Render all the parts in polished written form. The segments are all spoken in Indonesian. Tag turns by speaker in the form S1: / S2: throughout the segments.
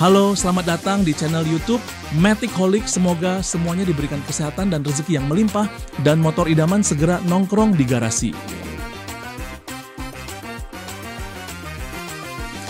S1: Halo, selamat datang di channel YouTube Matic Holic. Semoga semuanya diberikan kesehatan dan rezeki yang melimpah dan motor idaman segera nongkrong di garasi.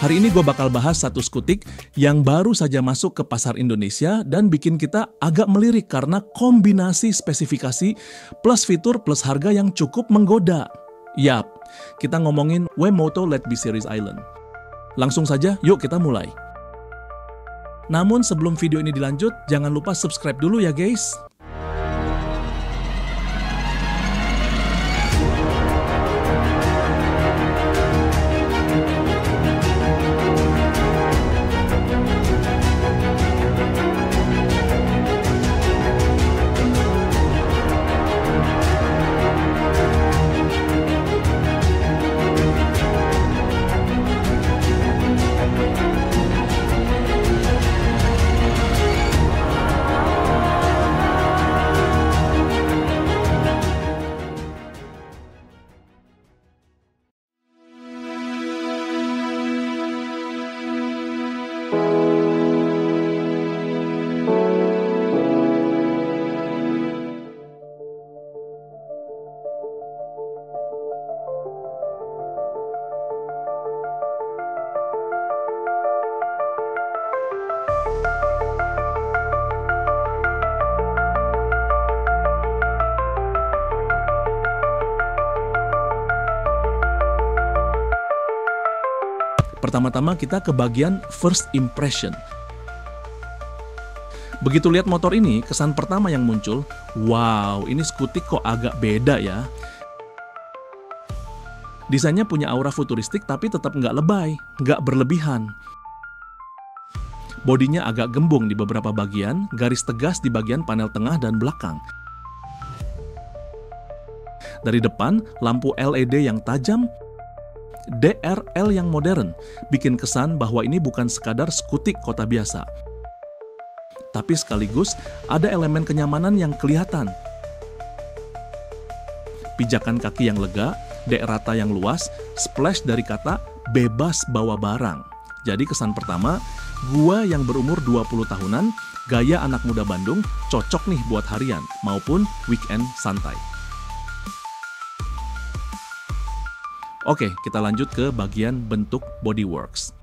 S1: Hari ini gue bakal bahas satu skutik yang baru saja masuk ke pasar Indonesia dan bikin kita agak melirik karena kombinasi spesifikasi plus fitur plus harga yang cukup menggoda. Yap, kita ngomongin WeMoto Let B Series Island. Langsung saja, yuk kita mulai. Namun sebelum video ini dilanjut, jangan lupa subscribe dulu ya guys. Pertama-tama kita ke bagian first impression. Begitu lihat motor ini, kesan pertama yang muncul, wow, ini skutik kok agak beda ya. Desainnya punya aura futuristik tapi tetap nggak lebay, nggak berlebihan. Bodinya agak gembung di beberapa bagian, garis tegas di bagian panel tengah dan belakang. Dari depan, lampu LED yang tajam, DRL yang modern, bikin kesan bahwa ini bukan sekadar skutik kota biasa. Tapi sekaligus ada elemen kenyamanan yang kelihatan. Pijakan kaki yang lega, dek rata yang luas, splash dari kata bebas bawa barang. Jadi kesan pertama, gua yang berumur 20 tahunan, gaya anak muda Bandung, cocok nih buat harian maupun weekend santai. Oke, kita lanjut ke bagian bentuk bodyworks.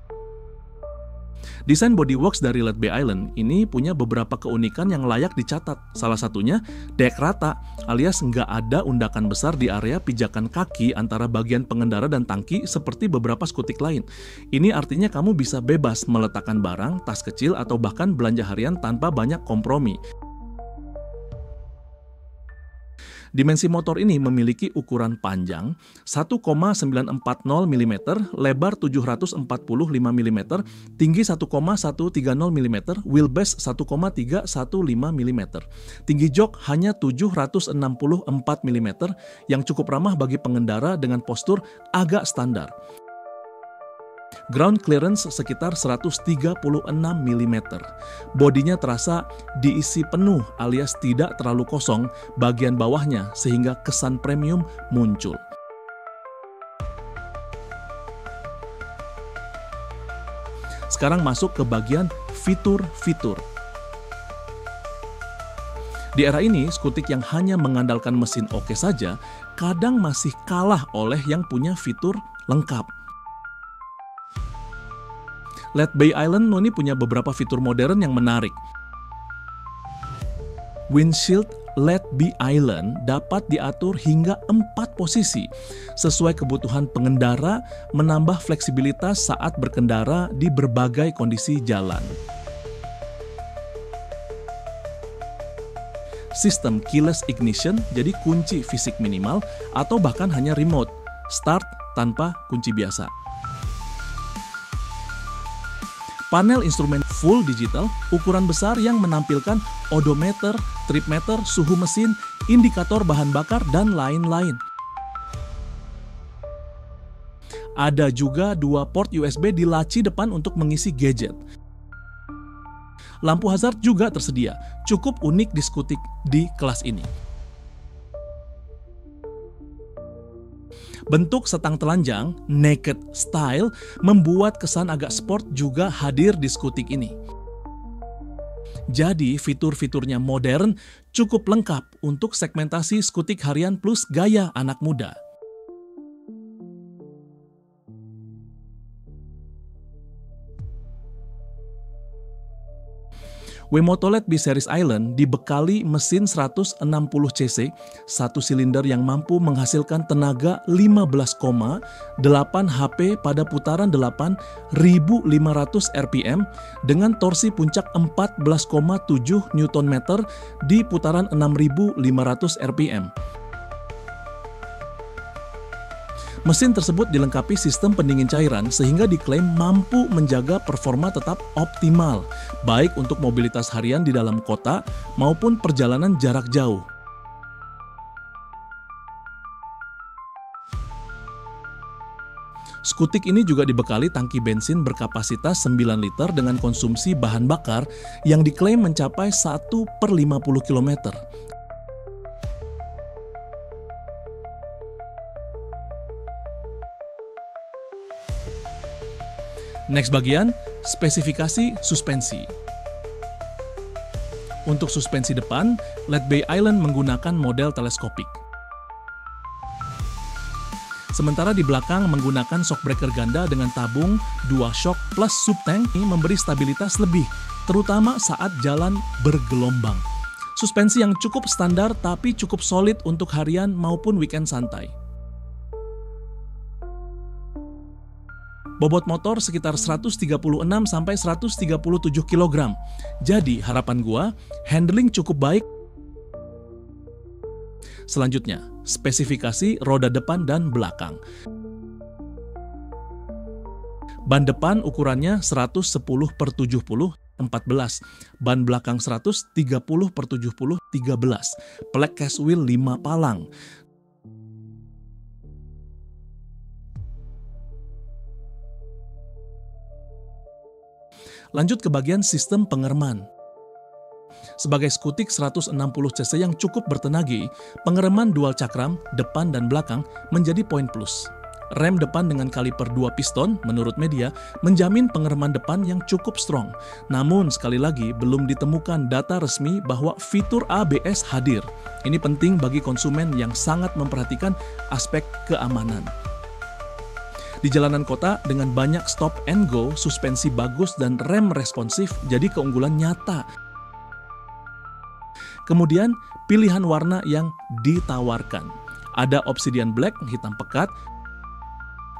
S1: Desain bodyworks dari Let B Island ini punya beberapa keunikan yang layak dicatat. Salah satunya, dek rata, alias nggak ada undakan besar di area pijakan kaki antara bagian pengendara dan tangki seperti beberapa skutik lain. Ini artinya kamu bisa bebas meletakkan barang, tas kecil, atau bahkan belanja harian tanpa banyak kompromi. Dimensi motor ini memiliki ukuran panjang 1,940 mm, lebar 745 mm, tinggi 1,130 mm, wheelbase 1,315 mm. Tinggi jok hanya 764 mm yang cukup ramah bagi pengendara dengan postur agak standar. Ground clearance sekitar 136 mm. Bodinya terasa diisi penuh alias tidak terlalu kosong bagian bawahnya sehingga kesan premium muncul. Sekarang masuk ke bagian fitur-fitur. Di era ini, skutik yang hanya mengandalkan mesin oke saja kadang masih kalah oleh yang punya fitur lengkap. Let B Island ini punya beberapa fitur modern yang menarik. Windshield Let B Island dapat diatur hingga 4 posisi sesuai kebutuhan pengendara, menambah fleksibilitas saat berkendara di berbagai kondisi jalan. Sistem keyless ignition, jadi kunci fisik minimal atau bahkan hanya remote start tanpa kunci biasa. Panel instrumen full digital, ukuran besar yang menampilkan odometer, trip meter, suhu mesin, indikator bahan bakar, dan lain-lain. Ada juga 2 port USB di laci depan untuk mengisi gadget. Lampu hazard juga tersedia, cukup unik di skutik di kelas ini. Bentuk setang telanjang, naked style, membuat kesan agak sport juga hadir di skutik ini. Jadi fitur-fiturnya modern, cukup lengkap untuk segmentasi skutik harian plus gaya anak muda. Wemoto LED B-Series Island dibekali mesin 160 cc, satu silinder yang mampu menghasilkan tenaga 15,8 HP pada putaran 8.500 rpm dengan torsi puncak 14,7 Nm di putaran 6.500 rpm. Mesin tersebut dilengkapi sistem pendingin cairan sehingga diklaim mampu menjaga performa tetap optimal, baik untuk mobilitas harian di dalam kota maupun perjalanan jarak jauh. Skutik ini juga dibekali tangki bensin berkapasitas 9 liter dengan konsumsi bahan bakar yang diklaim mencapai 1/50 km. Next bagian, spesifikasi suspensi. Untuk suspensi depan, LED Bay Island menggunakan model teleskopik. Sementara di belakang menggunakan shockbreaker ganda dengan tabung 2 shock plus subtank ini memberi stabilitas lebih, terutama saat jalan bergelombang. Suspensi yang cukup standar tapi cukup solid untuk harian maupun weekend santai. Bobot motor sekitar 136 sampai 137 kg. Jadi harapan gua, handling cukup baik. Selanjutnya, spesifikasi roda depan dan belakang. Ban depan ukurannya 110/70 14, ban belakang 130/70 13, pelek cast wheel 5 palang. Lanjut ke bagian sistem pengereman. Sebagai skutik 160 cc yang cukup bertenaga, pengereman dual cakram depan dan belakang menjadi poin plus. Rem depan dengan kaliper 2 piston, menurut media, menjamin pengereman depan yang cukup strong. Namun, sekali lagi, belum ditemukan data resmi bahwa fitur ABS hadir. Ini penting bagi konsumen yang sangat memperhatikan aspek keamanan. Di jalanan kota dengan banyak stop and go, suspensi bagus dan rem responsif jadi keunggulan nyata. Kemudian, pilihan warna yang ditawarkan. Ada Obsidian Black, hitam pekat,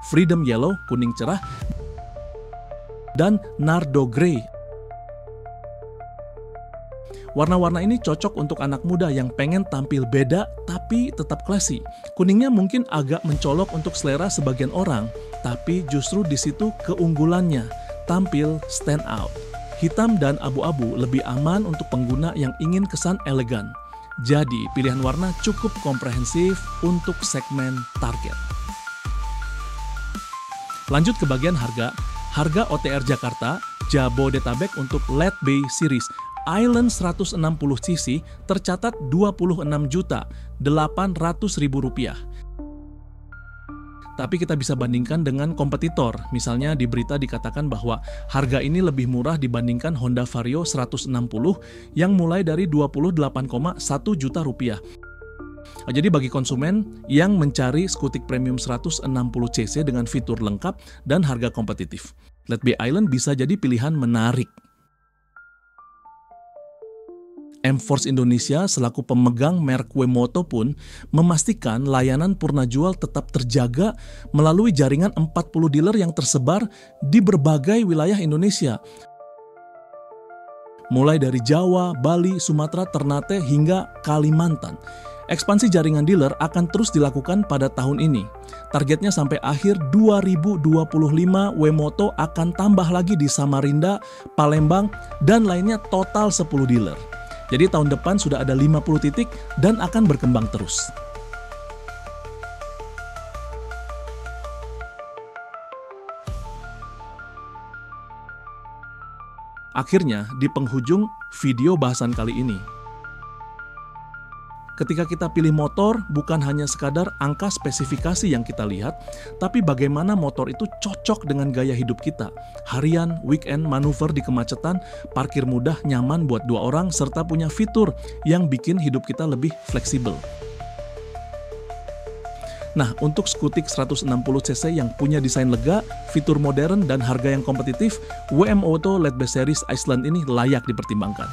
S1: Freedom Yellow, kuning cerah, dan Nardo Grey. Warna-warna ini cocok untuk anak muda yang pengen tampil beda tapi tetap classy. Kuningnya mungkin agak mencolok untuk selera sebagian orang, tapi justru di situ keunggulannya, tampil stand out. Hitam dan abu-abu lebih aman untuk pengguna yang ingin kesan elegan. Jadi, pilihan warna cukup komprehensif untuk segmen target. Lanjut ke bagian harga. Harga OTR Jakarta, Jabodetabek untuk LED Bay Series Island 160 cc tercatat Rp26.800.000. Tapi kita bisa bandingkan dengan kompetitor. Misalnya di berita dikatakan bahwa harga ini lebih murah dibandingkan Honda Vario 160 yang mulai dari Rp28,1 juta. Jadi bagi konsumen yang mencari skutik premium 160 cc dengan fitur lengkap dan harga kompetitif, LED Bay Island bisa jadi pilihan menarik. M-Force Indonesia selaku pemegang merek Wemoto pun memastikan layanan purna jual tetap terjaga melalui jaringan 40 dealer yang tersebar di berbagai wilayah Indonesia. Mulai dari Jawa, Bali, Sumatera, Ternate, hingga Kalimantan. Ekspansi jaringan dealer akan terus dilakukan pada tahun ini. Targetnya sampai akhir 2025 Wemoto akan tambah lagi di Samarinda, Palembang, dan lainnya total 10 dealer. Jadi tahun depan sudah ada 50 titik dan akan berkembang terus. Akhirnya, di penghujung video bahasan kali ini, Ketika kita pilih motor, bukan hanya sekadar angka spesifikasi yang kita lihat, tapi bagaimana motor itu cocok dengan gaya hidup kita. Harian, weekend, manuver di kemacetan, parkir mudah, nyaman buat 2 orang, serta punya fitur yang bikin hidup kita lebih fleksibel. Nah, untuk Skutik 160cc yang punya desain lega, fitur modern, dan harga yang kompetitif, WM Auto Letbase Series Iceland ini layak dipertimbangkan.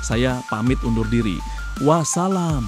S1: Saya pamit undur diri. Wassalam.